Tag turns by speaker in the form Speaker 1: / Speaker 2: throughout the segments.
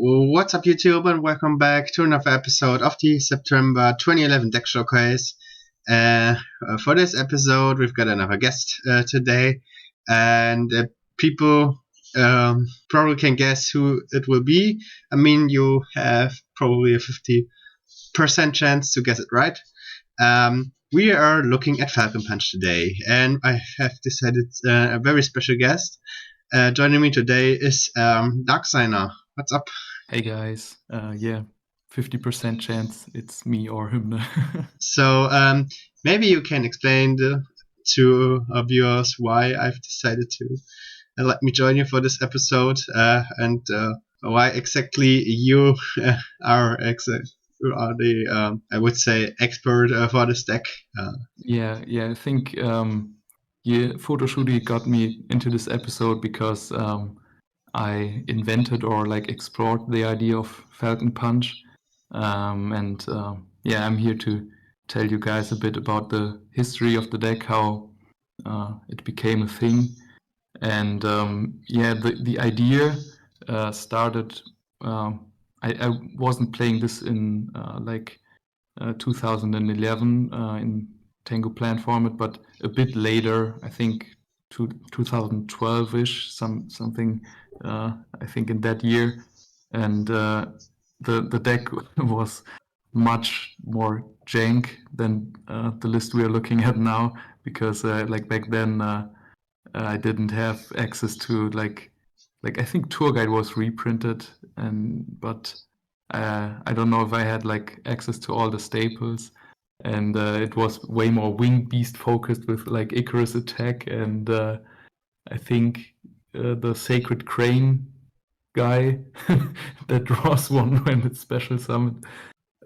Speaker 1: What's up, YouTube, and welcome back to another episode of the September 2011 Deck Showcase. For this episode, we've got another guest today, and people probably can guess who it will be. I mean, you have probably a 50% chance to guess it right. We are looking at Falcon Punch today, and I have decided a very special guest. Joining me today is Darksigner. What's up?
Speaker 2: Hey guys, 50% chance it's me or Hymne.
Speaker 1: So maybe you can explain to our viewers why I've decided to let me join you for this episode and why exactly you are the I would say expert for this deck.
Speaker 2: I think Fotoshooti got me into this episode because I invented or explored the idea of Falcon Punch, I'm here to tell you guys a bit about the history of the deck, how it became a thing, and the idea started. I wasn't playing this in 2011 in Tengu plan format, but a bit later, I think 2012-ish, something I think in that year, and the deck was much more jank than the list we are looking at now, because back then I didn't have access to I think Tour Guide was reprinted, but I don't know if I had access to all the staples, and it was way more Winged Beast focused with Icarus attack, and I think the Sacred Crane guy that draws one when it's special summoned,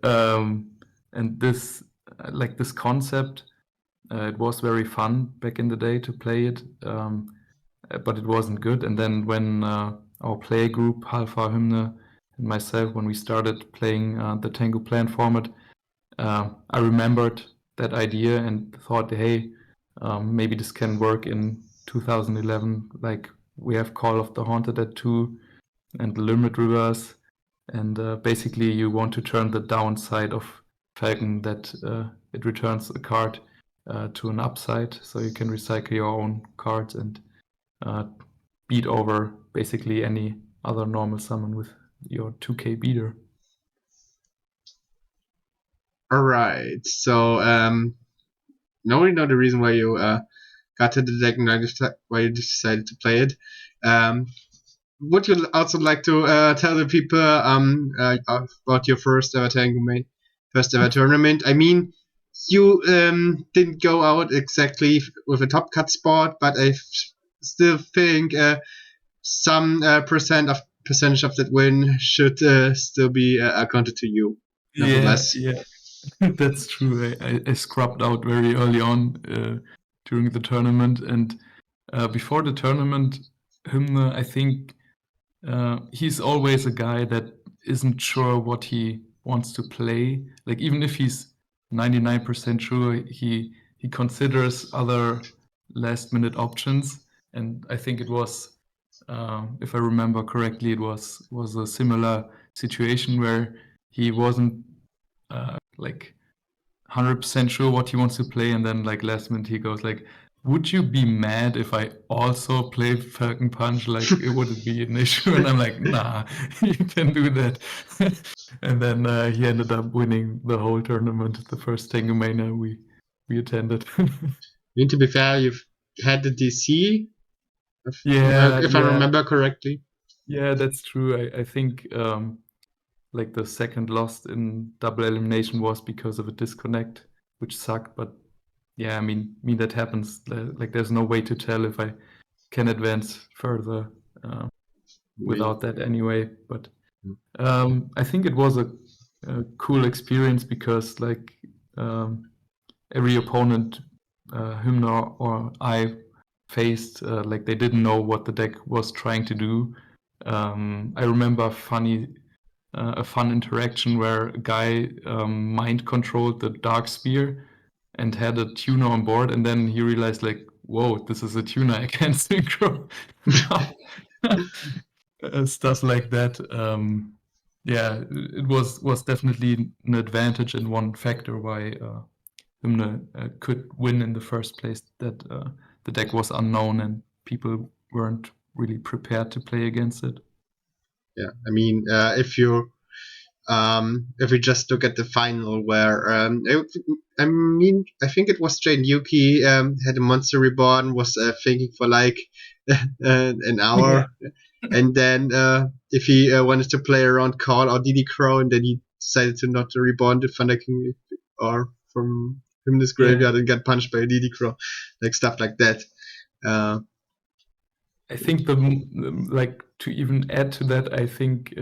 Speaker 2: and this this concept, it was very fun back in the day to play it, but it wasn't good. And then when our play group, Halfa, Hymne, and myself, when we started playing the Tengu plan format, I remembered that idea and thought, hey, maybe this can work in 2011. We have Call of the Haunted at 2 and the Limit Reverse, and basically you want to turn the downside of Falcon that it returns a card to an upside, so you can recycle your own cards and beat over basically any other normal summon with your 2k beater.
Speaker 1: Alright, so now we know the reason why you got to the deck and why you decided to play it. Would you also like to tell the people about your first ever Tengu main, first ever tournament? I mean, you didn't go out exactly with a top cut spot, but I still think some percentage of that win should still be accounted to you.
Speaker 2: Yeah, that's true. I scrubbed out very early on during the tournament, and before the tournament, Hymne, I think he's always a guy that isn't sure what he wants to play. Even if he's 99% sure, he considers other last minute options, and I think it was, if I remember correctly, it was a similar situation where he wasn't 100% sure what he wants to play, and then last minute he goes would you be mad if I also play Falcon Punch? It wouldn't be an issue. And I'm like, nah, you can do that. And then he ended up winning the whole tournament, the first Tengu Mania we attended.
Speaker 1: I mean, to be fair, you've had the DC, if I remember correctly.
Speaker 2: Yeah, that's true. I think the second lost in double elimination was because of a disconnect, which sucked, but yeah, I mean that happens. There's no way to tell if I can advance further without that anyway. But I think it was a cool experience because every opponent, Hymne or I faced, they didn't know what the deck was trying to do. I remember a fun interaction where a guy mind controlled the Dark Spear and had a tuner on board, and then he realized whoa, this is a tuner, I can't synchro. Stuff like that. Yeah, it was definitely an advantage and one factor why Hymne could win in the first place, that the deck was unknown and people weren't really prepared to play against it.
Speaker 1: Yeah, I mean, if we just look at the final, where I mean, I think it was Jane Yuki had a Monster Reborn, was thinking for like an hour, and then if he wanted to play around Call or DD Crow, and then he decided to not to reborn the Thunder King or from Hymnus Graveyard and got punched by a DD Crow, like stuff like that.
Speaker 2: I think like to even add to that, I think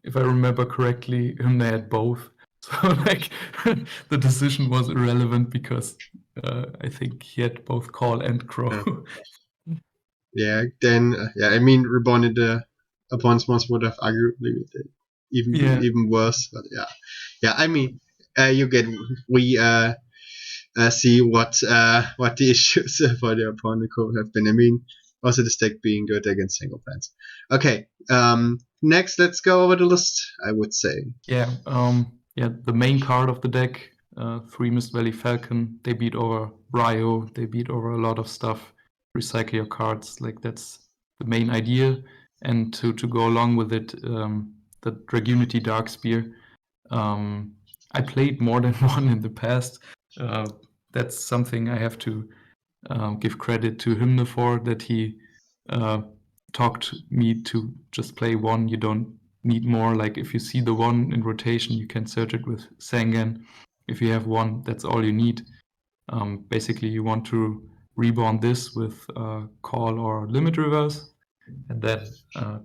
Speaker 2: if I remember correctly, Hymne had both. So like the decision was irrelevant because I think he had both Call and Crow.
Speaker 1: Yeah, then I mean, Reborn in the Upon Spawns would have arguably made it even worse. But yeah. I mean, we see what the issues for the opponent could have been. I mean, also the deck being good against single plans. Okay, next let's go over the list. I would say.
Speaker 2: Yeah, the main card of the deck, 3 Mist Valley Falcon. They beat over YGO. They beat over a lot of stuff. Recycle your cards, like that's the main idea. And to go along with it, the Dragunity Darkspear. I played more than one in the past. That's something I have to give credit to Hymne for, that he talked me to just play one. You don't need more. Like if you see the one in rotation, you can search it with Sangan. If you have one, that's all you need. Basically, you want to reborn this with Call or Limit Reverse, and then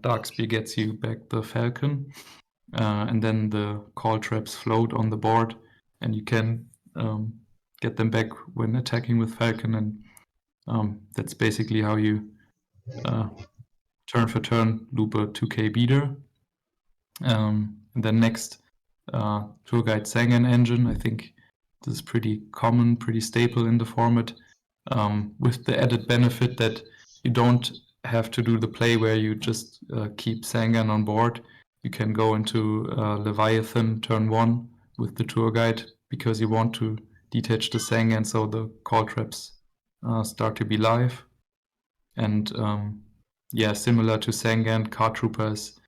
Speaker 2: Darkspear gets you back the Falcon. And then the Call traps float on the board, and you can get them back when attacking with Falcon, and that's basically how you turn for turn loop a 2k beater. And then next, Tour Guide Sangan engine. I think this is pretty common, pretty staple in the format, with the added benefit that you don't have to do the play where you just keep Sangan on board. You can go into Leviathan turn 1 with the Tour Guide because you want to detach the Sangan so the call traps start to be live. And similar to Sangan, Card Troopers,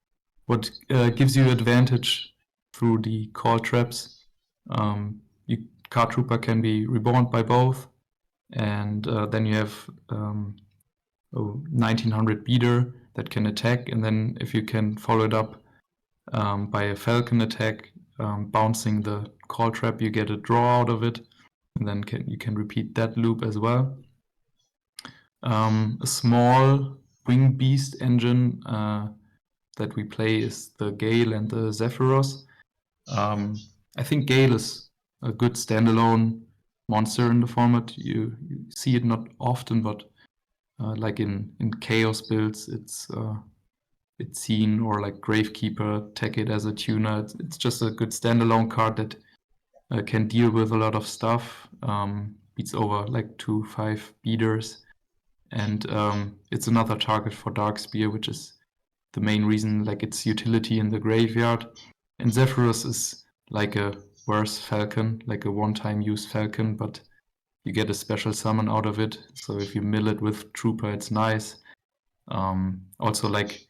Speaker 2: what gives you advantage through the call traps. Card Trooper can be reborn by both, and then you have a 1900 beater that can attack, and then if you can follow it up by a Falcon attack, bouncing the call trap, you get a draw out of it, and then you can repeat that loop as well. A small wing beast engine that we play is the Gale and the Zephyros. I think Gale is a good standalone monster in the format. You see it not often, but like in Chaos builds, it's seen, or like Gravekeeper, take it as a tuner. It's just a good standalone card that can deal with a lot of stuff. Beats over like 2/5 beaters, and it's another target for Darkspear, which is the main reason, like its utility in the graveyard. And Zephyros is like a worse Falcon, like a one-time use Falcon, but you get a special summon out of it. So if you mill it with Trooper, it's nice. Also, like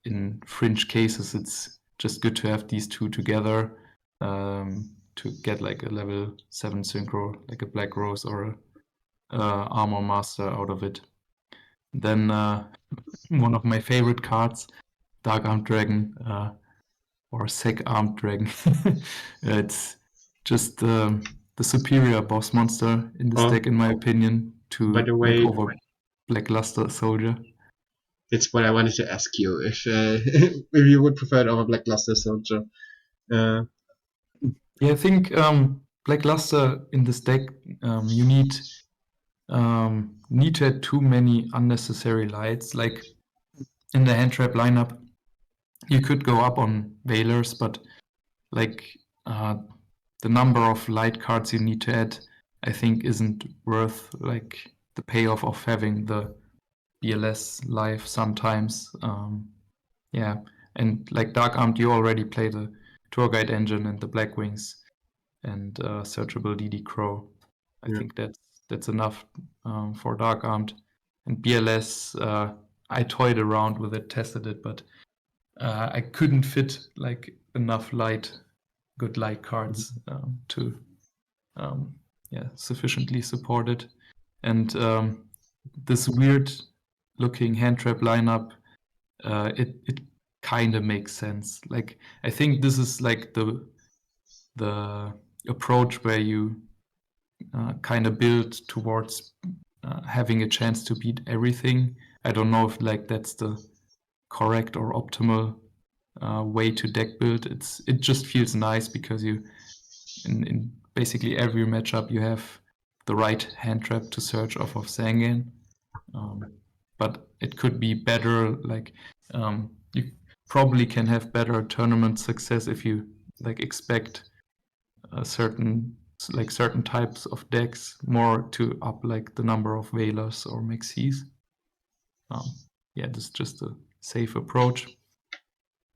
Speaker 2: in fringe cases, it's just good to have these two together to get like a level 7 synchro, like a Black Rose or a Armor Master out of it. Then one of my favorite cards, Dark Armed Dragon, or Sec Armed Dragon. It's just the superior boss monster in this deck, in my opinion, to
Speaker 1: By the way,
Speaker 2: over Blackluster Soldier.
Speaker 1: It's what I wanted to ask you, if if you would prefer it over Blackluster Soldier.
Speaker 2: Yeah, I think Blackluster in this deck, you need to add too many unnecessary lights. Like in the hand trap lineup, you could go up on Veilers, but like the number of light cards you need to add, I think, isn't worth like the payoff of having the BLS live sometimes. And like Dark Armed, you already play the Tour Guide engine and the Black Wings and searchable DD Crow. I think that's enough for Dark Armed. And BLS, I toyed around with it, tested it, but I couldn't fit like enough good light cards to sufficiently support it. And this weird looking hand trap lineup, it kind of makes sense. Like, I think this is like the approach where you kind of build towards having a chance to beat everything. I don't know if like that's the correct or optimal way to deck build. It just feels nice because you in basically every matchup you have the right hand trap to search off of Sangan. But it could be better. Like you probably can have better tournament success if you like expect certain types of decks more to up like the number of Veilers or Maxis. This is just a safe approach.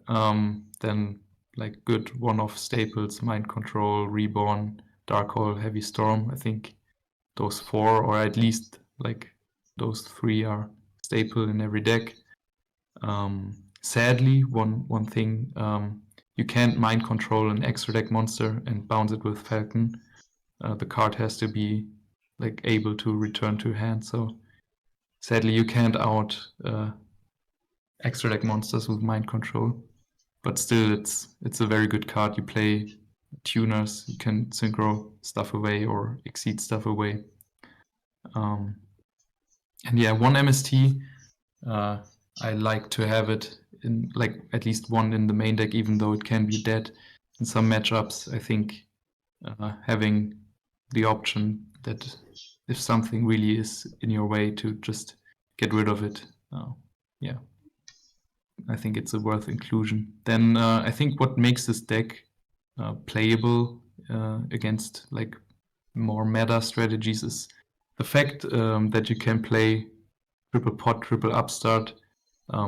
Speaker 2: Then like good one-off staples, Mind Control, Reborn, Dark Hole, Heavy Storm. I think those 4, or at least like those 3, are staple in every deck. Sadly, one thing, you can't Mind Control an extra deck monster and bounce it with Falcon. The card has to be like able to return to hand. So sadly, you can't out extra deck monsters with Mind Control. But still, it's a very good card. You play tuners, you can synchro stuff away or exceed stuff away. And yeah, one MST, I like to have it in like at least one in the main deck, even though it can be dead in some matchups. I think having the option that if something really is in your way to just get rid of it, I think it's a worth inclusion. Then I think what makes this deck playable against like more meta strategies is the fact that you can play triple pot, triple upstart.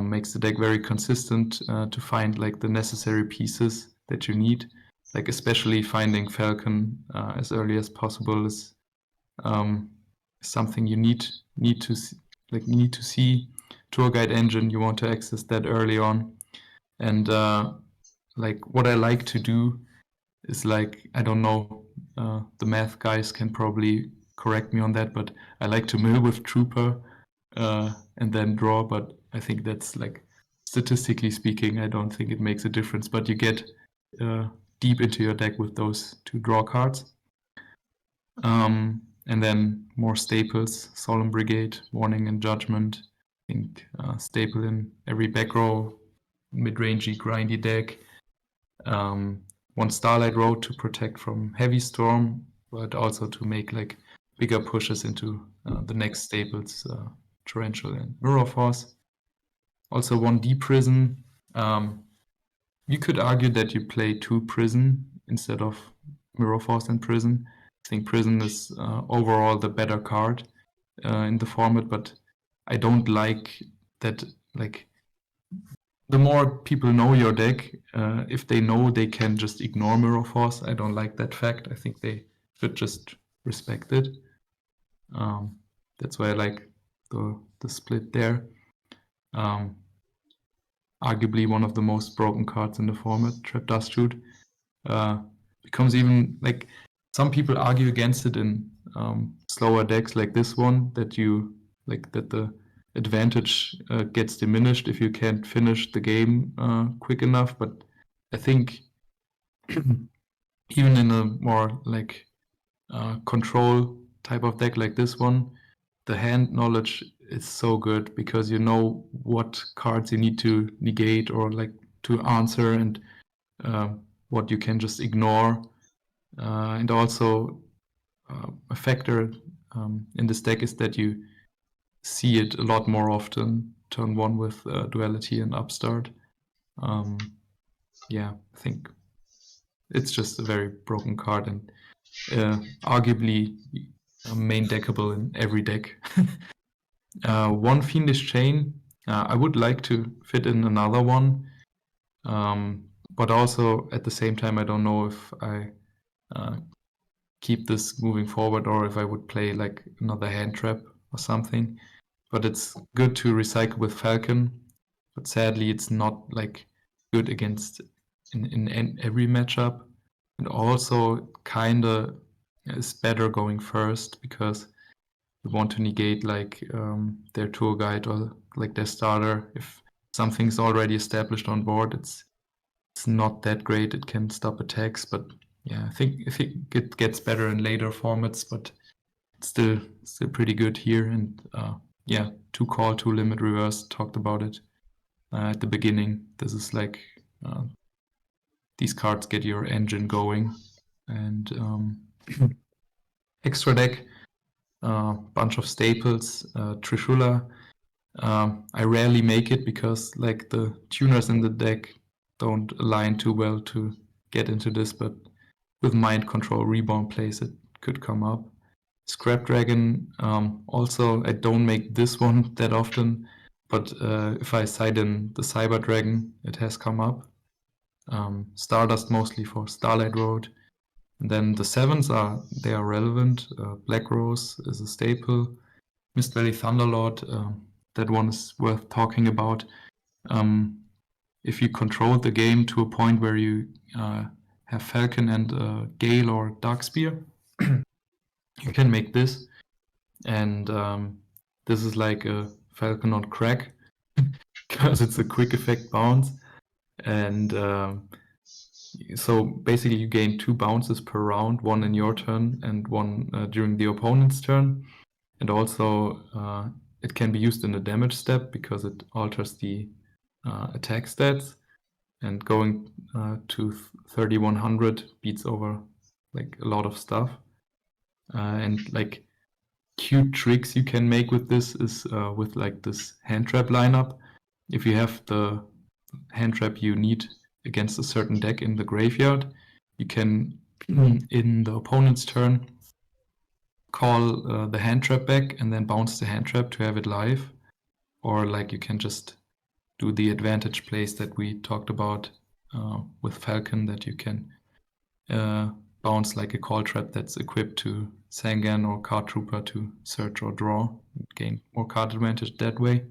Speaker 2: Makes the deck very consistent to find like the necessary pieces that you need. Like especially finding Falcon as early as possible is something you need to see. Tour Guide engine, you want to access that early on. And like what I like to do is like, I don't know, the math guys can probably correct me on that, but I like to mill with Trooper and then draw, but I think that's like, statistically speaking, I don't think it makes a difference, but you get deep into your deck with those 2 draw cards. And then more staples, Solemn Brigade, Warning and Judgment. I think staple in every back row, mid-rangey, grindy deck. 1 Starlight Road to protect from Heavy Storm, but also to make like bigger pushes into the next staples, Torrential and Mirror Force. Also 1 D Prison. You could argue that you play 2 Prison instead of Mirror Force and Prison. I think Prison is overall the better card in the format, but I don't like that, like, the more people know your deck, if they know they can just ignore Mirror Force, I don't like that fact. I think they should just respect it. That's why I like the split there. Arguably one of the most broken cards in the format, Trap Dust Shoot. Becomes even, like, some people argue against it in slower decks like this one, that the advantage gets diminished if you can't finish the game quick enough. But I think even in a more like control type of deck like this one, the hand knowledge is so good because you know what cards you need to negate or like to answer, and what you can just ignore. And also a factor in this deck is that you see it a lot more often turn 1 with Duality and Upstart. I think it's just a very broken card and arguably main deckable in every deck. 1 Fiendish Chain. I would like to fit in another one. But also at the same time, I don't know if I keep this moving forward or if I would play like another hand trap or something. But it's good to recycle with Falcon. But sadly, it's not like good against in every matchup. And also kinda is better going first because you want to negate like their tour guide or like their starter. If something's already established on board, it's not that great. It can stop attacks, but yeah, I think it gets better in later formats, but it's still pretty good here. And yeah, 2 call, 2 limit reverse, talked about it at the beginning. This is like these cards get your engine going. And extra deck, bunch of staples, Trishula. I rarely make it because like the tuners in the deck don't align too well to get into this, but with Mind Control Reborn plays it could come up. Scrap Dragon, also I don't make this one that often, but if I side in the Cyber Dragon, it has come up. Stardust mostly for Starlight Road. And then the 7s they are relevant. Black Rose is a staple. Mist Valley Thunderlord, that one is worth talking about. If you control the game to a point where you have Falcon and Gale or Darkspear, you can make this. And this is like a Falcon on crack because it's a quick effect bounce. And so basically you gain 2 bounces per round, one in your turn and one during the opponent's turn. And also it can be used in a damage step because it alters the attack stats. And going to 3100 beats over like a lot of stuff. And like cute tricks you can make with this is with like this hand trap lineup. If you have the hand trap you need against a certain deck in the graveyard, you can in the opponent's turn call the hand trap back and then bounce the hand trap to have it live. Or like you can just do the advantage plays that we talked about with Falcon, that you can bounce like a call trap that's equipped to Sangan or Card Trooper to search or draw, gain more card advantage that way.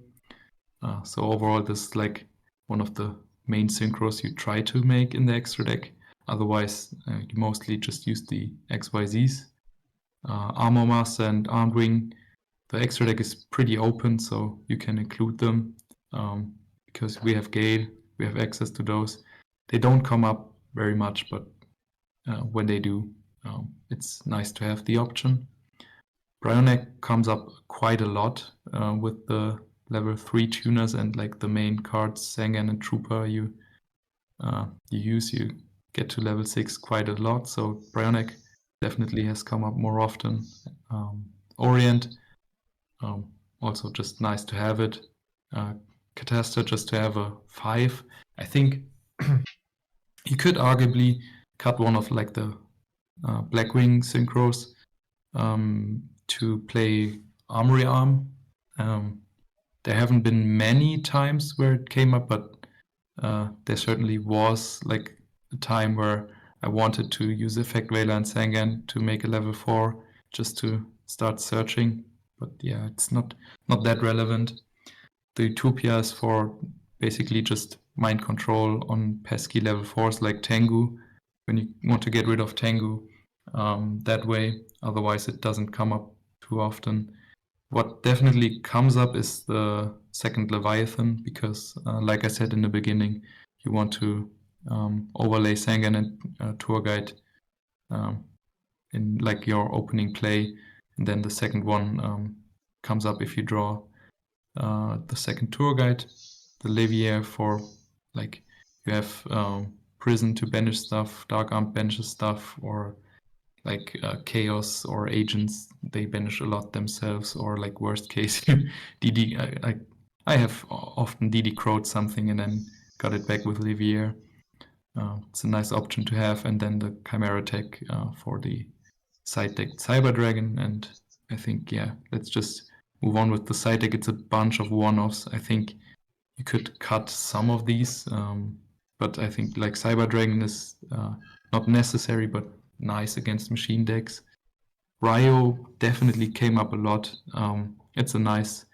Speaker 2: So overall, this is like one of the main synchros you try to make in the extra deck. Otherwise, you mostly just use the XYZs. Armor Master and Armed Wing, the extra deck is pretty open, so you can include them because we have Gale, we have access to those. They don't come up very much, but when they do, it's nice to have the option. Bryonek comes up quite a lot with the level 3 tuners and like the main cards, Sangan and Trooper, you use, you get to level 6 quite a lot. So Bryonek definitely has come up more often. Orient, also just nice to have it. Catasta just to have a 5. I think you could arguably cut one of like the Blackwing synchros to play Armory Arm. There haven't been many times where it came up, but there certainly was like a time where I wanted to use Effect Veiler and Sangan to make a level 4 just to start searching. But yeah, it's not that relevant. The Utopia is for basically just mind control on pesky level 4s like Tengu, when you want to get rid of Tengu that way. Otherwise, it doesn't come up too often. What definitely comes up is the second Leviathan, because like I said in the beginning, you want to overlay Sangan and Tour Guide in like your opening play, and then the second one comes up if you draw the second Tour Guide, the Levier for like you have Prison to banish stuff, Dark Arm banishes stuff, or like Chaos or Agents, they banish a lot themselves, or like worst case, DD. I have often DD crowed something and then got it back with Levier. It's a nice option to have, and then the Chimera tech for the side deck Cyber Dragon. And I think, yeah, let's just move on with the side deck. It's a bunch of one-offs. I think you could cut some of these, but I think like Cyber Dragon is not necessary, but nice against machine decks. Ryo definitely came up a lot. It's a nice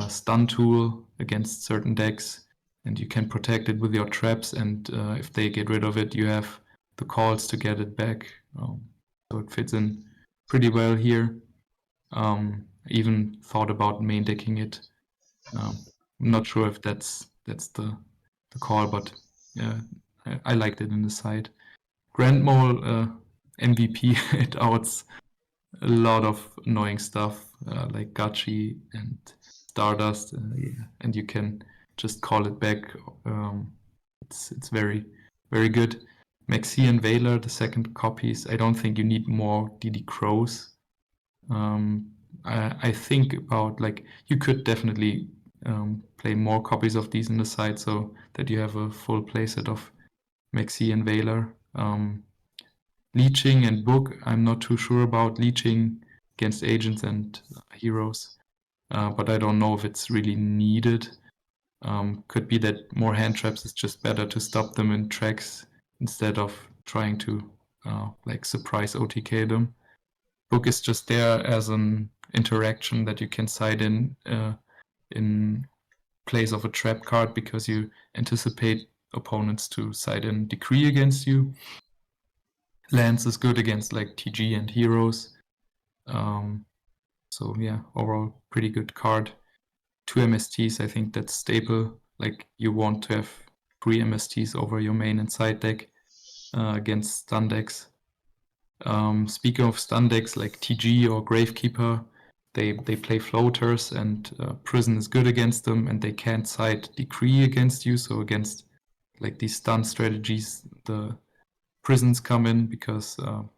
Speaker 2: stun tool against certain decks, and you can protect it with your traps, and if they get rid of it, you have the calls to get it back. So it fits in pretty well here. Even thought about main decking it. I'm not sure if that's the call, but yeah, I liked it in the side. Grand Mole MVP, it outs a lot of annoying stuff like Gachi and Stardust, yeah, and you can just call it back. It's very very good. Maxi and Veiler, the second copies. I don't think you need more DD Crows. I think about like you could definitely play more copies of these in the side so that you have a full playset of Maxi and Veiler. Leeching and Book, I'm not too sure about leeching against agents and heroes, but I don't know if it's really needed. Could be that more hand traps is just better to stop them in tracks instead of trying to like surprise OTK them. Book is just there as an interaction that you can side in place of a trap card because you anticipate opponents to side in Decree against you. Lance is good against like TG and heroes. So yeah, overall pretty good card. 2 MSTs, I think that's staple. Like you want to have 3 MSTs over your main and side deck against stun decks. Speaking of stun decks like TG or Gravekeeper, they play floaters and Prison is good against them and they can't side Decree against you. So against like these stun strategies, the Prisons come in because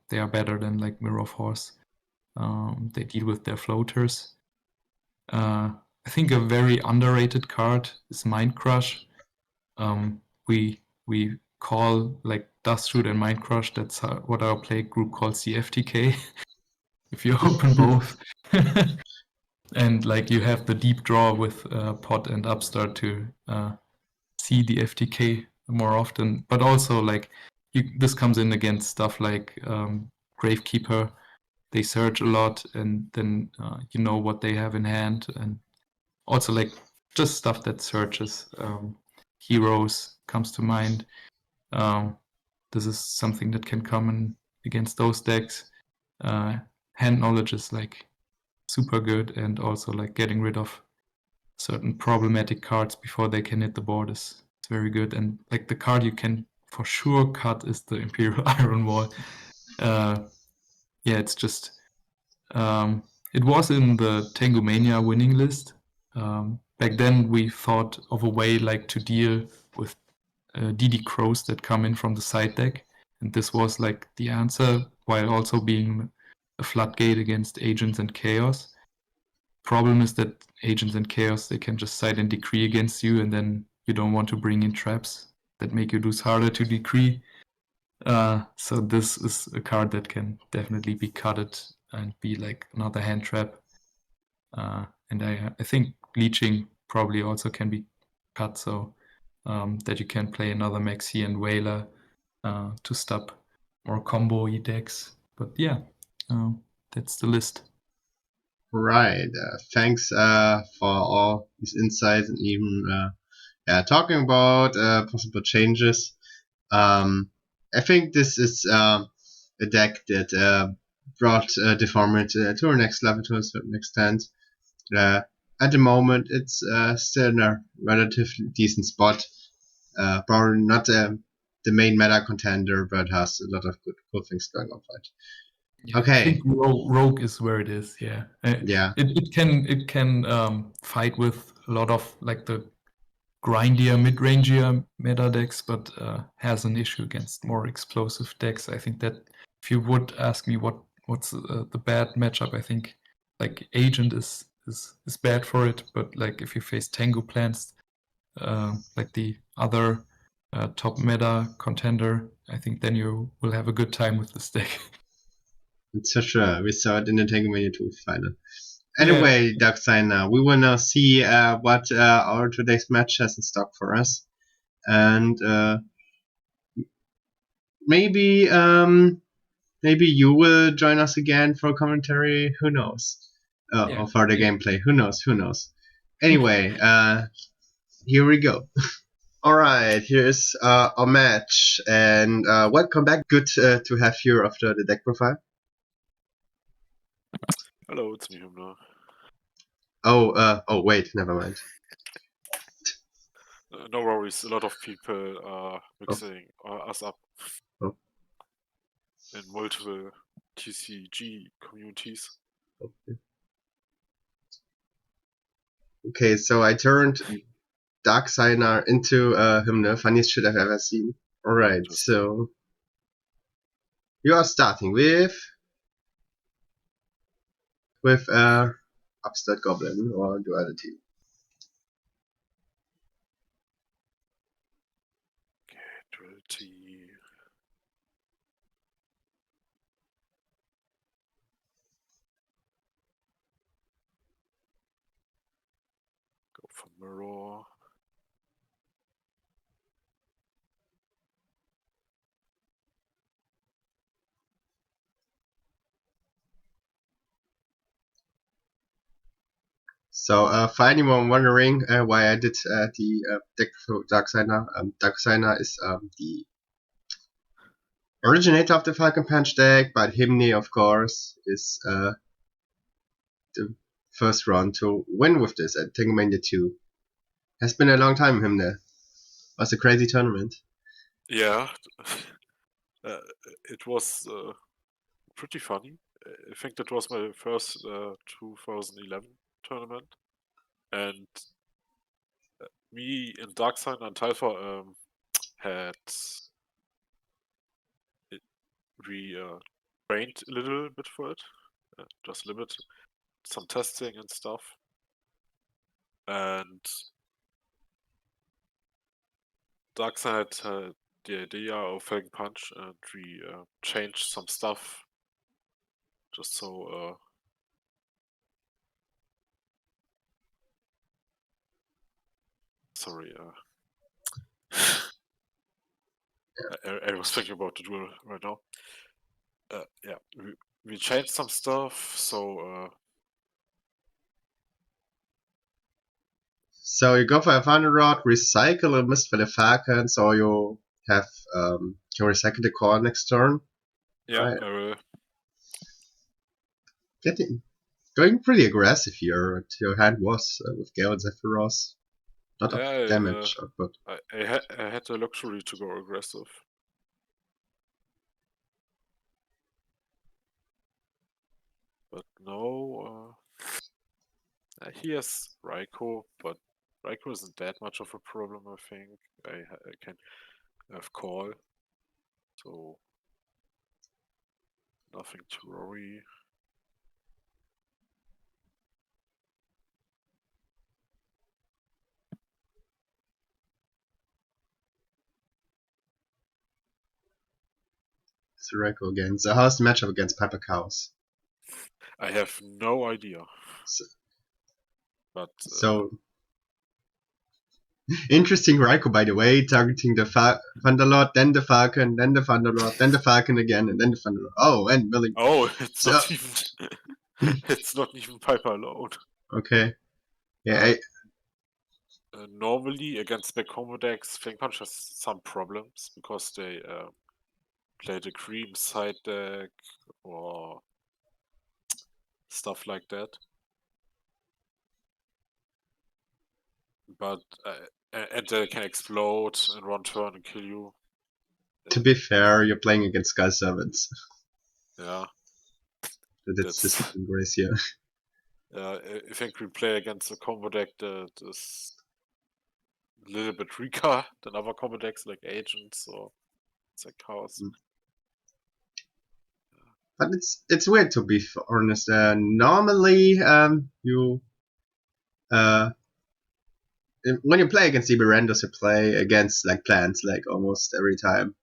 Speaker 2: they are better than like Mirror Force. They deal with their floaters. I think a very underrated card is Mind Crush. We call like Dust Shoot and Mind Crush. That's what our play group calls the FTK. If you open both, and like you have the deep draw with Pot and Upstart to see the FTK more often, but also like this comes in against stuff like Gravekeeper. They search a lot, and then you know what they have in hand, and also like just stuff that searches. Heroes comes to mind. This is something that can come in against those decks. Hand knowledge is like super good, and also like getting rid of certain problematic cards before they can hit the board is very good. And like the card you can for sure cut is the Imperial Iron Wall. Yeah, it's just it was in the Tengu Mania winning list. Back then we thought of a way like to deal with DD Crows that come in from the side deck, and this was like the answer while also being a floodgate against agents and chaos. Problem is that agents and chaos, they can just side and decree against you, and then you don't want to bring in traps that make you lose harder to decree. So this is a card that can definitely be cutted and be like another hand trap. And I think leeching probably also can be cut so that you can play another Maxi and Whaler to stop more combo decks. But yeah, that's the list.
Speaker 1: Right. Thanks for all these insights and even talking about possible changes. I think this is a deck that brought Deformity to our next level to a certain extent. At the moment, it's still in a relatively decent spot. Probably not the main meta contender, but has a lot of cool things going on for it.
Speaker 2: Yeah,
Speaker 1: okay.
Speaker 2: I think Rogue is where it is. Yeah.
Speaker 1: Yeah.
Speaker 2: It can fight with a lot of like the grindier, mid-rangier meta decks, but has an issue against more explosive decks. I think that if you would ask me what's the bad matchup, I think like Agent is bad for it. But like if you face Tengu plants, like the other top meta contender, I think then you will have a good time with this deck.
Speaker 1: It's for sure. We saw it in the Tengu Mania 2 final. Anyway, Darksigner, we will now see what our today's match has in stock for us. and maybe you will join us again for commentary. Who knows? Or for the gameplay. Who knows? Who knows? Anyway, here we go. All right, here's our match, and welcome back. Good to have you after the deck profile.
Speaker 3: Hello, it's me, Hymne.
Speaker 1: Oh, wait, never mind.
Speaker 3: No worries, a lot of people are mixing us up
Speaker 1: Oh.
Speaker 3: in multiple TCG communities.
Speaker 1: Okay, so I turned Darksigner into Hymne, funniest shit I've ever seen. All right, so you are starting with Upstart Goblin or Duality.
Speaker 3: Duality. Go for Mirror.
Speaker 1: So, for anyone wondering why I did the deck for Darksigner, Darksigner is the originator of the Falcon Punch deck, but Hymne, of course, is the first round to win with this at Tengu 2. Has been a long time, Hymne. Was a crazy tournament.
Speaker 3: Yeah, it was pretty funny. I think that was my first 2011 tournament, and me and Darksigner and Typha had we trained a little bit for it, just a little bit, some testing and stuff, and Darkseid had the idea of Falcon Punch, and we changed some stuff just so sorry, I was thinking about the duel right now. Yeah, we changed some stuff, so
Speaker 1: So you go for a Thunder Rod, recycle a Mist for the Falcons, or you have can recycle the core next turn.
Speaker 3: yeah,
Speaker 1: Right.
Speaker 3: I will.
Speaker 1: Going pretty aggressive here. Your hand was with Gale and Zephyros. Lot of
Speaker 3: Yeah,
Speaker 1: damage, but
Speaker 3: I had the luxury to go aggressive. But no, he has Raikou, but Raikou isn't that much of a problem, I think. I can have Call, so nothing to worry.
Speaker 1: it's Reiko again. So how's the matchup against Pepper Cows?
Speaker 3: I have no idea. But
Speaker 1: So interesting Raikou, by the way, targeting the Thunderlord, then the Falcon, then the Thunderlord, then the Falcon again, and then the Thunderlord. Oh, and Willing.
Speaker 3: oh, it's not even it's not even Piper alone.
Speaker 1: Okay. Yeah.
Speaker 3: Normally against back combo decks, Fang Punch has some problems because they play the cream side deck or stuff like that. But and they can explode in one turn and kill you.
Speaker 1: To be fair, you're playing against Skull Servants.
Speaker 3: Yeah.
Speaker 1: That's discipline grace here.
Speaker 3: I think we play against a combo deck that is a little bit weaker than other combo decks like Agents or it's like Chaos.
Speaker 1: But it's weird, to be honest. Normally, you when you play against Iberandos, you play against like plants like almost every time,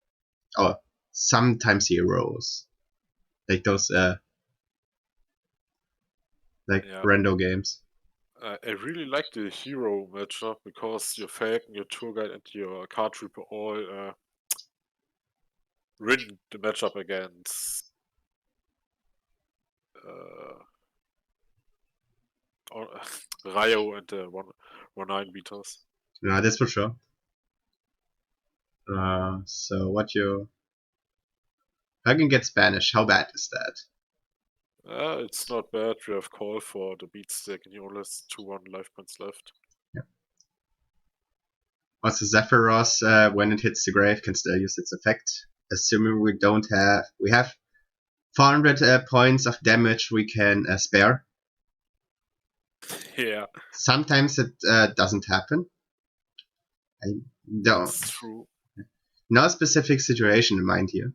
Speaker 1: or sometimes heroes, like those like rando games.
Speaker 3: I really like the hero matchup because your Falcon, your Tour Guide, and your Card Trooper all win the matchup against Ryo and the 1-9 beaters.
Speaker 1: Yeah, that's for sure. So what you... I can get Spanish. How bad is that?
Speaker 3: It's not bad. We have call for the beat stick and he only has 2-1 life points left.
Speaker 1: Also, Zephyros, when it hits the grave, can still use its effect. Assuming we have 400 points of damage we can spare.
Speaker 3: Yeah,
Speaker 1: Sometimes it doesn't happen. I don't.
Speaker 3: that's true.
Speaker 1: No specific situation in mind here.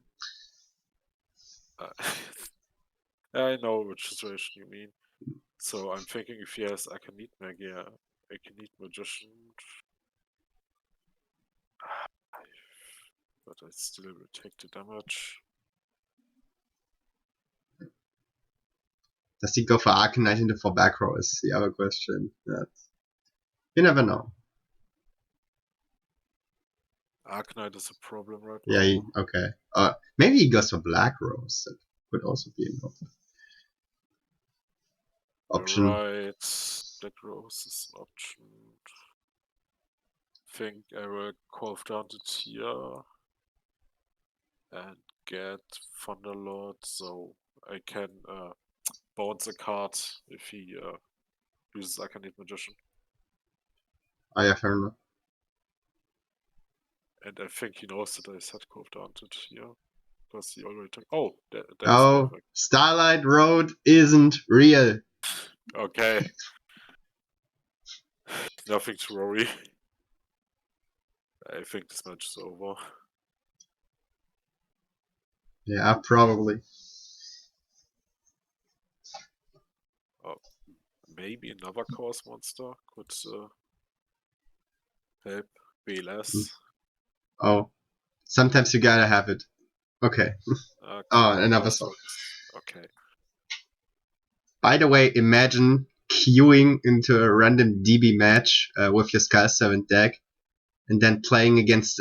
Speaker 3: I know which situation you mean. So I'm thinking if he has Akanite Magia, Akanite Magician. But I still will take the damage.
Speaker 1: Does he go for Arcanite into 4 back row is the other question. You never know.
Speaker 3: Arcanite is a problem right
Speaker 1: Yeah,
Speaker 3: now.
Speaker 1: okay. Maybe he goes for Black Rose. That could also be an option.
Speaker 3: Right, Black Rose is an option. Think I will call down the tier and get Thunderlord, so I can bounce a card if he uses Arcanite Magician.
Speaker 1: Oh yeah, fair enough.
Speaker 3: And I think he knows that I set Cove down to tier because he already took. Oh, that's perfect.
Speaker 1: Starlight Road isn't real.
Speaker 3: Okay. Nothing to worry. I think this match is over.
Speaker 1: Yeah, probably.
Speaker 3: Maybe another Chaos Monster could help BLS.
Speaker 1: Oh, sometimes you gotta have it. Okay. Another song.
Speaker 3: Okay.
Speaker 1: By the way, imagine queuing into a random DB match with your Skull Servant deck, and then playing against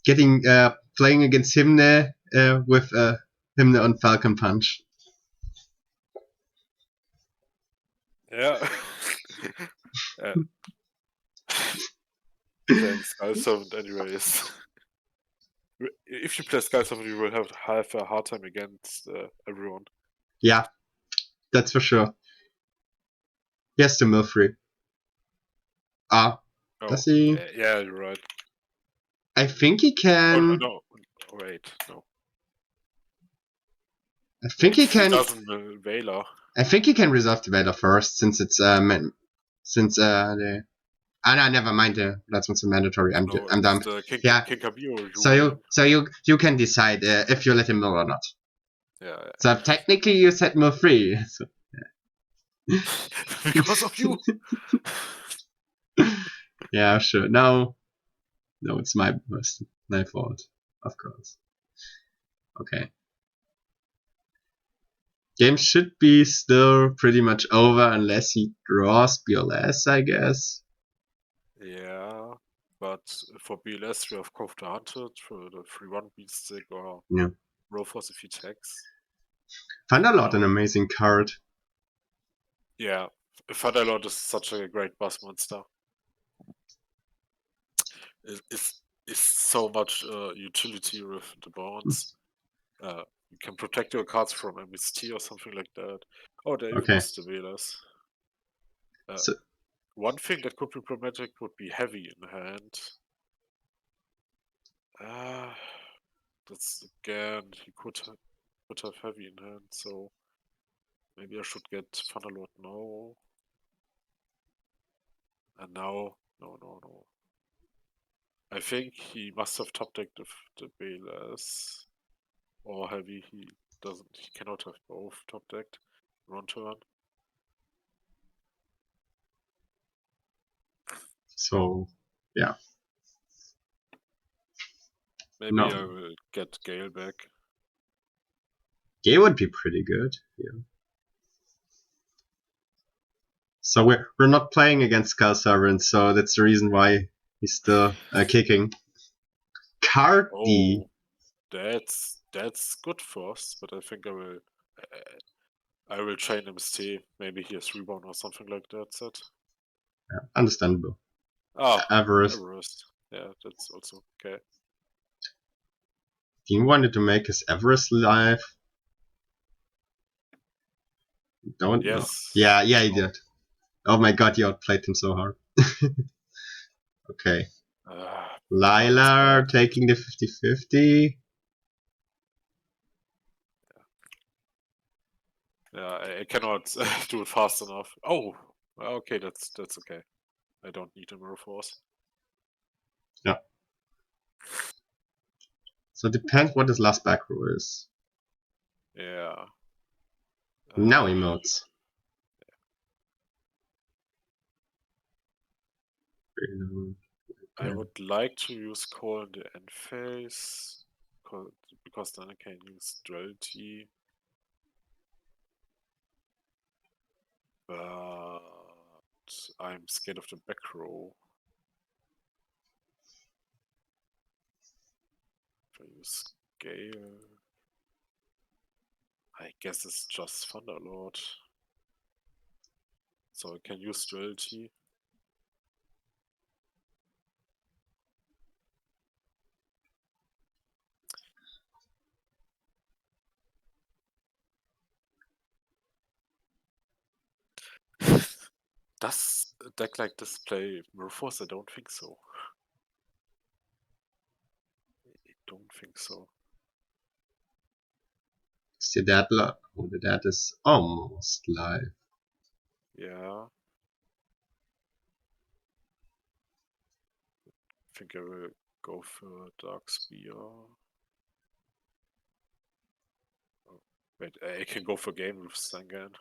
Speaker 1: playing against Hymne with Hymne on Falcon Punch.
Speaker 3: Yeah. Playing Skull Servant anyways. If you play Skull Servant, you will have a hard time against everyone.
Speaker 1: Yeah, that's for sure. He has to mill free. Does he?
Speaker 3: Yeah, you're right.
Speaker 1: I think he can.
Speaker 3: Oh, no. Wait, no.
Speaker 1: I think he can.
Speaker 3: He doesn't Veiler.
Speaker 1: I think he can resolve the Veiler first, since it's the. No, never mind. That's what's mandatory. I'm dumb.
Speaker 3: Yeah.
Speaker 1: So you can decide if you let him mill or not.
Speaker 3: Yeah.
Speaker 1: So technically you set mill free. So,
Speaker 3: yeah. Because of you.
Speaker 1: Yeah, sure. No, it's my fault, of course. Okay. Game should be still pretty much over unless he draws BLS, I guess.
Speaker 3: Yeah, but for BLS we have Cove Hunted for the 3-1 beat stick or Rofos if he attacks.
Speaker 1: Thunderlord, an amazing card.
Speaker 3: Yeah, Thunderlord is such a great boss monster. It's so much utility with the bonds. You can protect your cards from MST or something like that. Oh, they even used the BLS. One thing that could be problematic would be heavy in hand. That's again, he could have heavy in hand, so maybe I should get Thunderlord now. And now, no. I think he must have top decked the BLS or heavy. He cannot have both top decked one turn.
Speaker 1: So, yeah.
Speaker 3: Maybe I will get Gale back.
Speaker 1: Gale would be pretty good. Yeah. So we're not playing against Skull Servants, so that's the reason why he's still kicking. Cardi.
Speaker 3: Oh, that's good for us, but I think I will chain MST. Maybe he has rebound or something like that. Set.
Speaker 1: Yeah, understandable.
Speaker 3: Oh,
Speaker 1: Everest.
Speaker 3: Everest. Yeah, that's also okay.
Speaker 1: He wanted to make his Everest live. Don't know.
Speaker 3: Yes.
Speaker 1: Yeah, he did. Oh my god, you outplayed him so hard. Okay. Lila taking the 50-50.
Speaker 3: Yeah, I cannot do it fast enough. Oh, okay, that's okay. I don't need a mirror force.
Speaker 1: Yeah. So it depends what his last back row is.
Speaker 3: Yeah.
Speaker 1: Now emotes.
Speaker 3: I would like to use Call in the end phase because then I can use Duality. But I'm scared of the back row. If I use Gale, I guess it's just Thunderlord. So I can use Duality. Does a deck like this play Mirror Force? I don't think so. I don't think so.
Speaker 1: Is your dad live? Oh, the dad is almost live.
Speaker 3: Yeah. I think I will go for Dark Spear. Oh, wait, I can go for game with Sangan.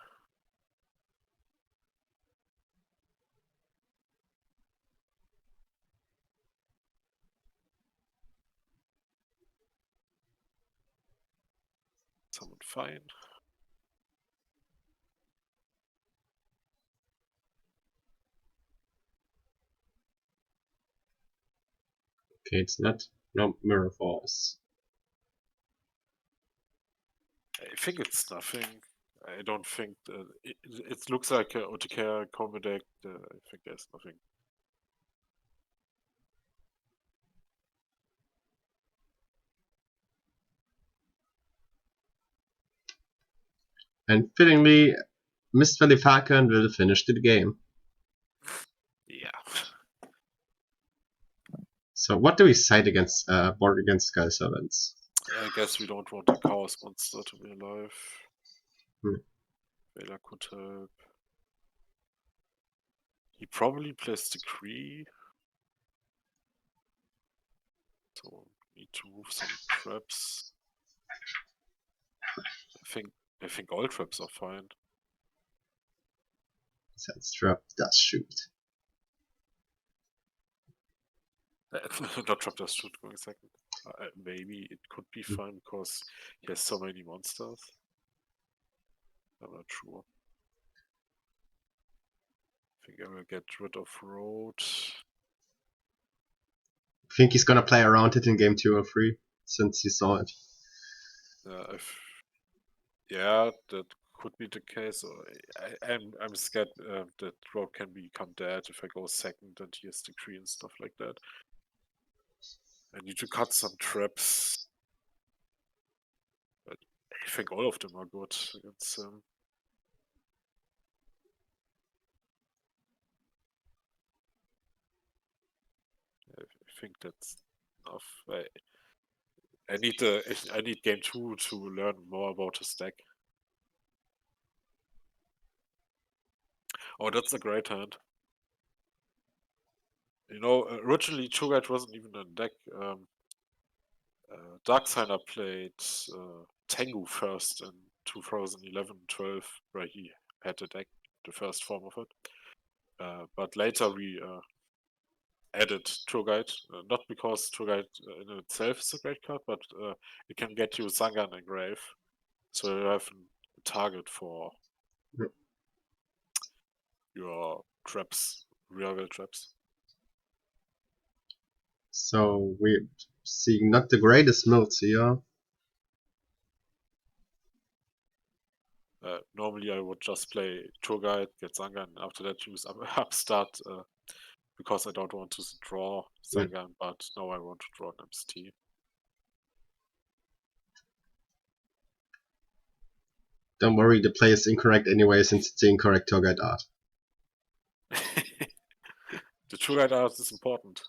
Speaker 3: Someone fine.
Speaker 1: Okay, it's not Mirror Force.
Speaker 3: I think it's nothing. I don't think it looks like a OTK combo deck. I think there's nothing.
Speaker 1: And fittingly, Mist Valley Falcon will finish the game.
Speaker 3: Yeah.
Speaker 1: So what do we side against board against Skull Servants?
Speaker 3: I guess we don't want a Chaos Monster to be alive. Vela could help. He probably plays Decree. So need to move some traps. I think all traps are fine.
Speaker 1: Since trap does shoot.
Speaker 3: Not trap does shoot going second. Maybe it could be fine because he has so many monsters. I'm not sure. I think I will get rid of Road.
Speaker 1: I think he's gonna play around it in game 2 or 3 since he saw it.
Speaker 3: Yeah, that could be the case. I'm scared that Road can become dead if I go second and he has Decree and stuff like that. I need to cut some traps. But I think all of them are good against him. I think that's enough. I need game 2 to learn more about his deck. Oh, that's a great hand. You know, originally Cho'Gath wasn't even a deck. Darksigner played Tengu first in 2011-12, where he had the deck, the first form of it. But later we added Cho'Gath, not because Cho'Gath in itself is a great card, but it can get you Zangan and Grave, so you have a target for your traps, revival traps.
Speaker 1: So we're seeing not the greatest builds here.
Speaker 3: Normally I would just play Tour Guide, get Zangan, and after that use Upstart because I don't want to draw
Speaker 1: Yeah.
Speaker 3: Zangan, but now I want to draw an MST.
Speaker 1: Don't worry, the play is incorrect anyway since it's the incorrect tour guide art.
Speaker 3: The Tour Guide art is important.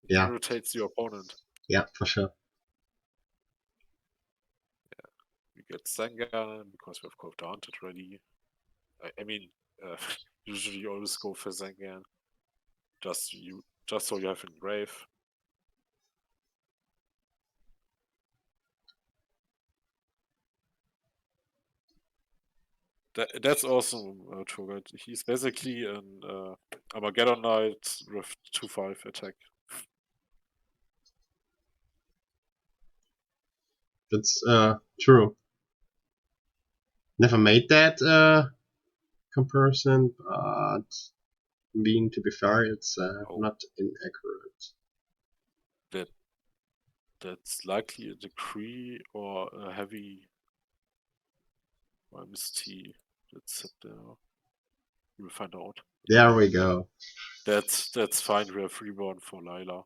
Speaker 3: It
Speaker 1: Yeah.
Speaker 3: irritates your opponent.
Speaker 1: Yeah, for sure.
Speaker 3: We get Zangan because we have Cove the Haunted ready. I mean, usually you always go for Zangan. Just so you have Engrave. That's awesome, Tour Guide. He's basically an Armageddon Knight with 2/5 attack.
Speaker 1: That's true. Never made that comparison, but to be fair, it's not inaccurate.
Speaker 3: That's likely a decree or a heavy MST. Let's sit there. We'll find out.
Speaker 1: There we go.
Speaker 3: That's fine. We have Reborn for Lila.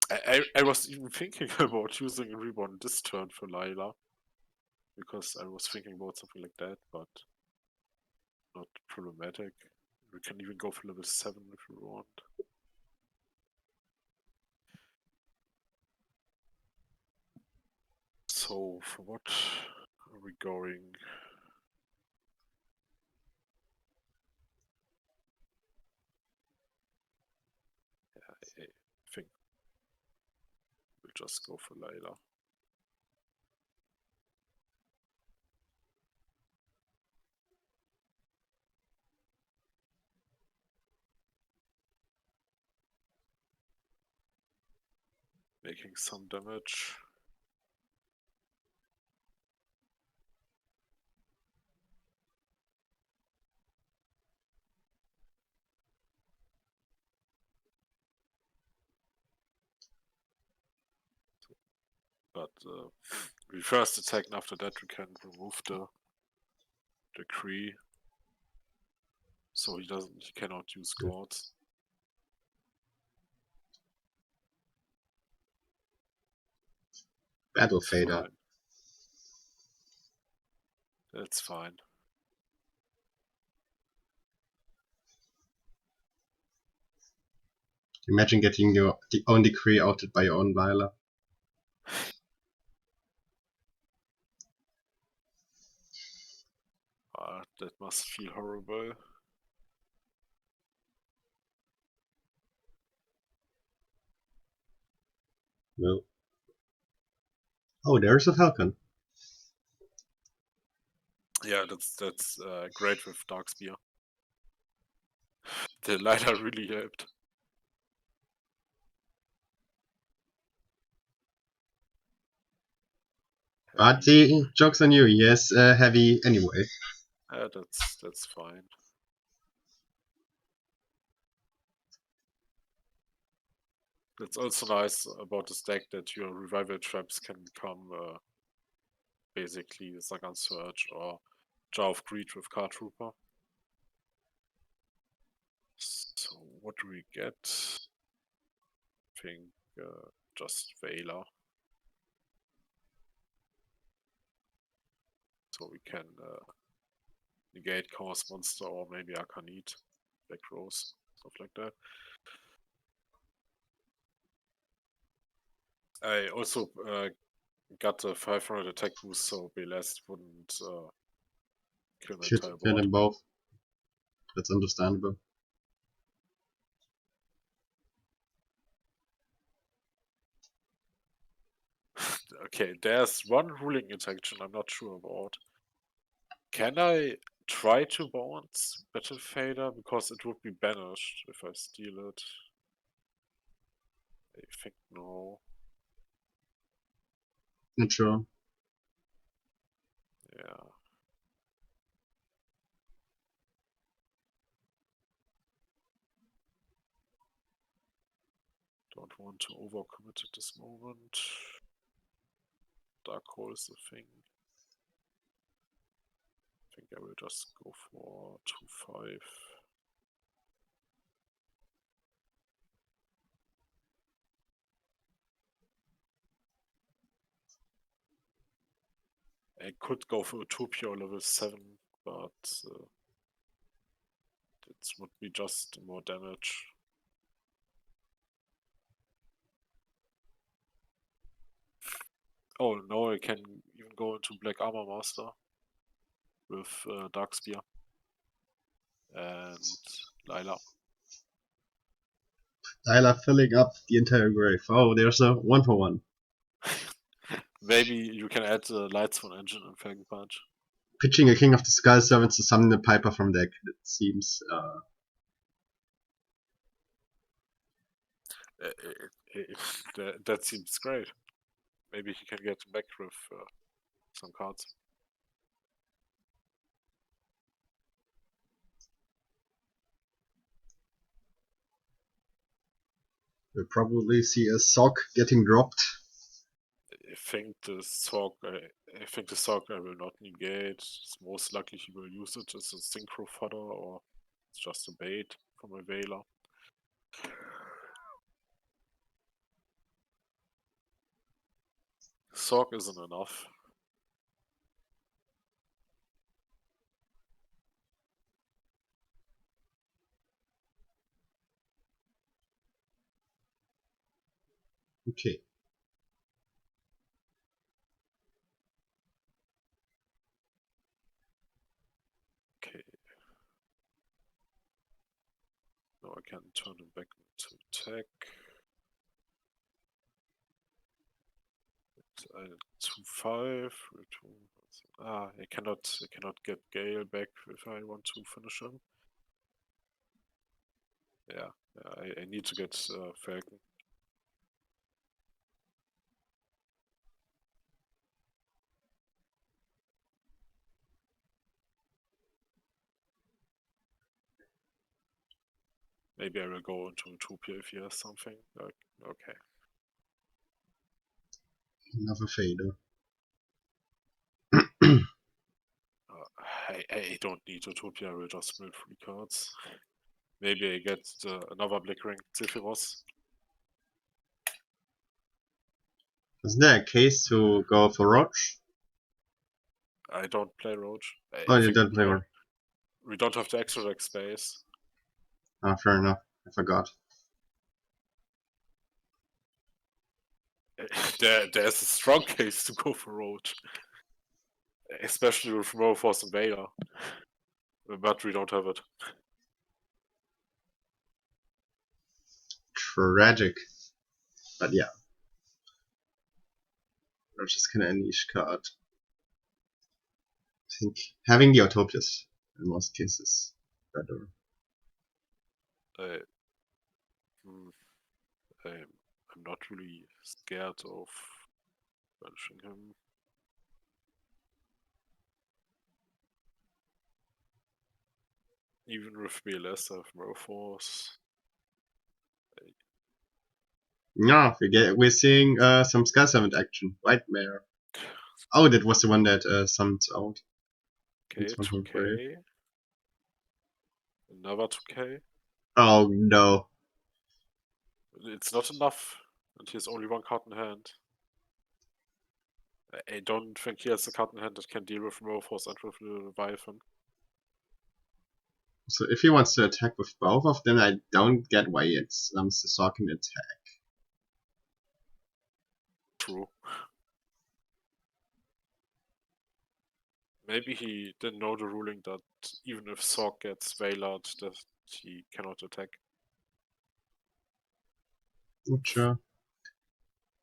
Speaker 3: I was even thinking about using Reborn this turn for Lila. Because I was thinking about something like that, but not problematic. We can even go for level 7 if we want. So, for what are we going? Yeah, I think we'll just go for Layla. Making some damage. But we first attack, and after that we can remove the decree. So he cannot use gods.
Speaker 1: Battle Fader.
Speaker 3: That's fine.
Speaker 1: Imagine getting your own decree outed by your own Lila.
Speaker 3: That must feel horrible.
Speaker 1: No. Oh, there's a Falcon.
Speaker 3: Yeah, that's great with Dark Spear. The Lila really helped.
Speaker 1: But the joke's on you, yes, heavy anyway.
Speaker 3: That's fine. It's also nice about this deck that your revival traps can become basically Sagan Surge or Jar of Greed with Card Trooper. So what do we get? I think just Veiler. So we can negate Chaos Monster or maybe Arcanite, Black Rose, stuff like that. I also got a 500 attack boost, so Belast wouldn't kill my entire
Speaker 1: Kill
Speaker 3: board.
Speaker 1: them both. That's understandable.
Speaker 3: Okay, there's one ruling interaction I'm not sure about. Can I try to bounce Battle Fader? Because it would be banished if I steal it. I think no.
Speaker 1: Not sure.
Speaker 3: Yeah, Don't want to overcommit at this moment. Dark hole is the thing. I think I will just go for 2-5. I could go for Utopia level 7, but it would be just more damage. Oh, no, I can even go into Black Armor Master with Dark Spear and Lila.
Speaker 1: Lila filling up the entire grave. Oh, there's a 1-for-1.
Speaker 3: Maybe you can add the Lightsworn engine in Falcon Punch.
Speaker 1: Pitching a King of the Skull Servants to summon the Piper from deck. It seems
Speaker 3: That seems great. Maybe he can get back with some cards.
Speaker 1: we'll probably see a sock getting dropped.
Speaker 3: I think the sock I will not negate. It's most likely he will use it as a synchro fodder, or it's just a bait from a Veiler. Sock isn't enough.
Speaker 1: Okay.
Speaker 3: Okay. Now I can turn him back to attack. 2-5. I cannot get Gale back if I want to finish him. Yeah, I need to get Falcon. Maybe I will go into Utopia if he has something. Like, okay.
Speaker 1: Another fader.
Speaker 3: I don't need Utopia, I will just build 3 cards. Maybe I get another Black Ring Zephyros.
Speaker 1: Is there a case to go for Roach?
Speaker 3: I don't play Roach.
Speaker 1: Oh, you don't play Roach.
Speaker 3: We don't have the extra deck space.
Speaker 1: Ah, fair enough. I forgot.
Speaker 3: There's a strong case to go for Roach. Especially with Morophos and Veiler. But we don't have it.
Speaker 1: Tragic. But yeah. Roach is kind of a niche card. I think having the Utopias in most cases better.
Speaker 3: I'm not really scared of banishing him. Even with BLS, I have Morophos.
Speaker 1: Yeah, we're seeing some Skull Servant action. Nightmare. Oh, that was the one that summoned out.
Speaker 3: Okay,
Speaker 1: It's
Speaker 3: 2k. Another 2k.
Speaker 1: Oh no.
Speaker 3: It's not enough. And he has only 1 card in hand. I don't think he has a card in hand that can deal with Morophos and with the Leviathan.
Speaker 1: So if he wants to attack with both of them, I don't get why it slams the sock in attack.
Speaker 3: True. Maybe he didn't know the ruling that even if Sork gets Veilered, that he cannot attack.
Speaker 1: Sure.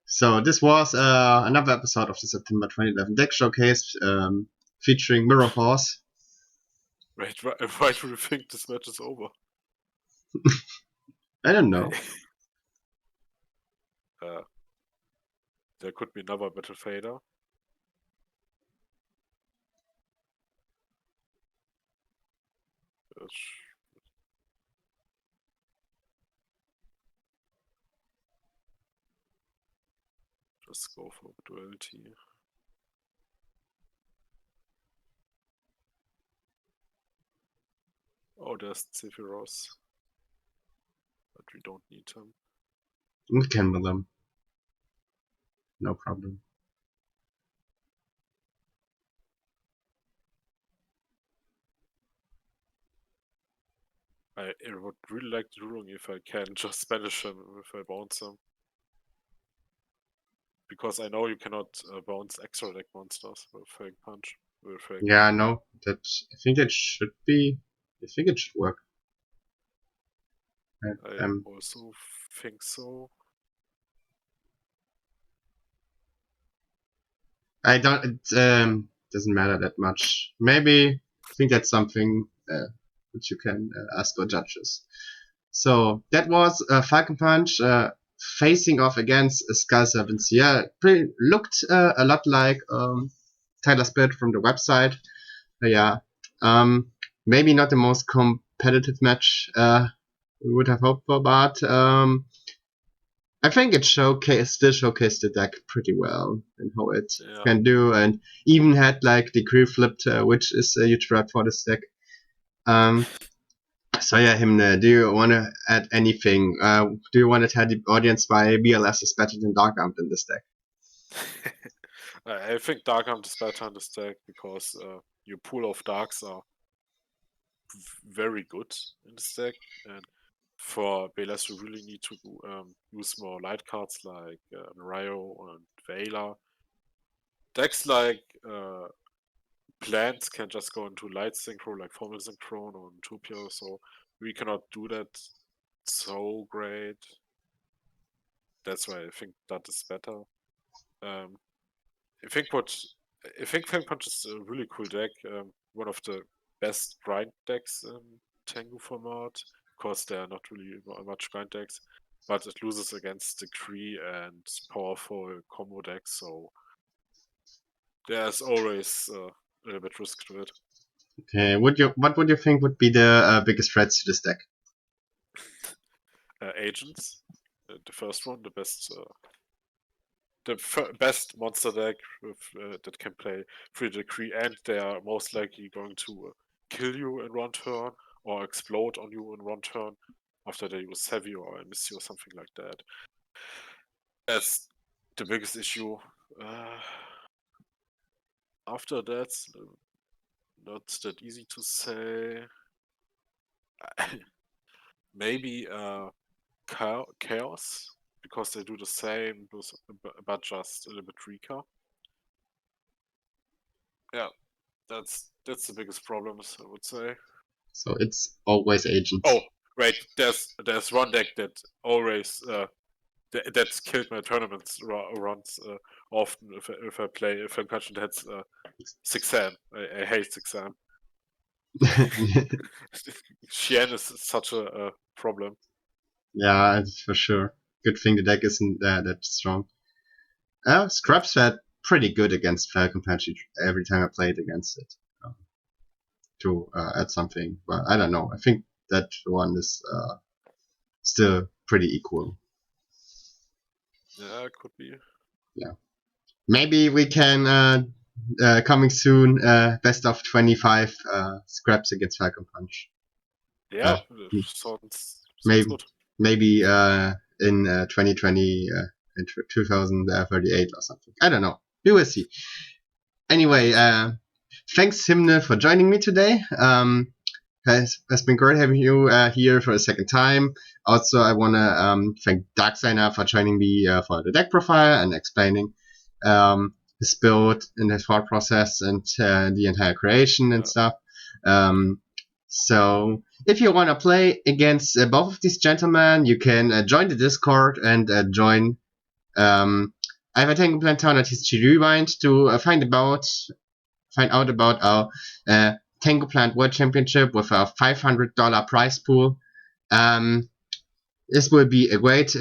Speaker 1: So this was another episode of the September 2011 Deck Showcase featuring Mirror Force.
Speaker 3: Wait, why do you think this match is over?
Speaker 1: I don't know.
Speaker 3: There could be another Battle Fader. Let's go for duality. Oh, there's Sephiroth. But we don't need him.
Speaker 1: We can with them. No problem.
Speaker 3: I would really like Durung if I can just banish him if I bounce him. Because I know you cannot bounce extra deck monsters with Falcon Punch.
Speaker 1: Yeah, no, I think it should be. I think it should work.
Speaker 3: I also think so.
Speaker 1: I don't. It doesn't matter that much. Maybe I think that's something which you can ask your judges. So that was Falcon Punch facing off against Skull Serpents. Yeah, looked a lot like Tyler Spirit from the website. Yeah, maybe not the most competitive match we would have hoped for, but I think it still showcased the deck pretty well and how it can do, and even had like the crew flipped, which is a huge threat for this deck. So yeah, Hymne, do you want to add anything? Do you want to tell the audience why BLS is better than Dark Armed in this deck?
Speaker 3: I think Dark Armed is better in this deck because your pool of darks are very good in this deck, and for BLS you really need to use more light cards like Ryo and Veiler. Decks like Plants can just go into light synchro like Formula Synchron or Utopia, so we cannot do that so great. That's why I think that is better. I think Falcon Punch is a really cool deck. One of the best grind decks in Tengu format. Of course, there are not really much grind decks, but it loses against Decree and powerful combo decks, so there's always a little bit risk to it.
Speaker 1: Okay, what would you think would be the biggest threats to this deck?
Speaker 3: Agents, the first one, the best monster deck with, that can play free Decree, and they are most likely going to kill you in one turn or explode on you in one turn after they use Heavy or Misty or something like that. That's the biggest issue. After that, not that easy to say. Maybe Chaos, because they do the same, but just a little bit weaker. Yeah, that's the biggest problems, I would say.
Speaker 1: So it's always Agents.
Speaker 3: Oh, right. There's one deck that always that's killed my tournaments runs often if I play Falcon Punch. That's 6am. I hate 6am. Xian is such a problem.
Speaker 1: Yeah, for sure. Good thing the deck isn't that strong. Scrubs had pretty good against Falcon Punch every time I played against it. To add something, but I don't know. I think that one is still pretty equal.
Speaker 3: Yeah, it could be.
Speaker 1: Yeah, maybe we can coming soon. Best of 25 scraps against Falcon Punch.
Speaker 3: Yeah, sounds good.
Speaker 1: Maybe in 2020, in 2038 or something. I don't know. We will see. Anyway, thanks Hymne for joining me today. Has been great having you here for a second time. Also, I want to thank Darksigner for joining me for the deck profile and explaining his build and his thought process and the entire creation and stuff. So if you want to play against both of these gentlemen, you can join the Discord and join. I have a Tengu Plan town at History Rewind to find out about our Tengu Plant World Championship with a $500 prize pool. This will be a great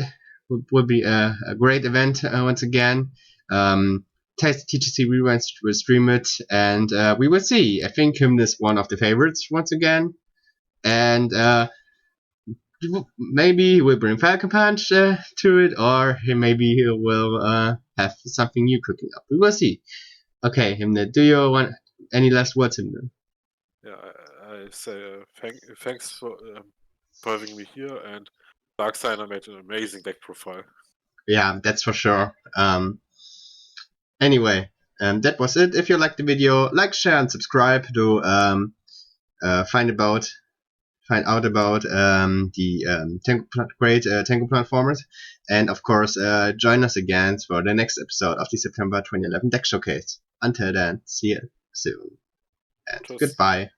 Speaker 1: event once again. TTC Rewind will stream it, and we will see. I think Hymne is one of the favorites once again, and maybe he will bring Falcon Punch to it, or maybe he will have something new cooking up. We will see. Okay, Hymne, do you want any last words, Hymne?
Speaker 3: Yeah, I say thanks for having me here, and Darksigner made an amazing deck profile.
Speaker 1: Yeah, that's for sure. Anyway, that was it. If you liked the video, like, share, and subscribe to find out about the great Tengu platformers, and of course join us again for the next episode of the September 2011 Deck Showcase. Until then, see you soon, and
Speaker 3: Tschüss.
Speaker 1: goodbye.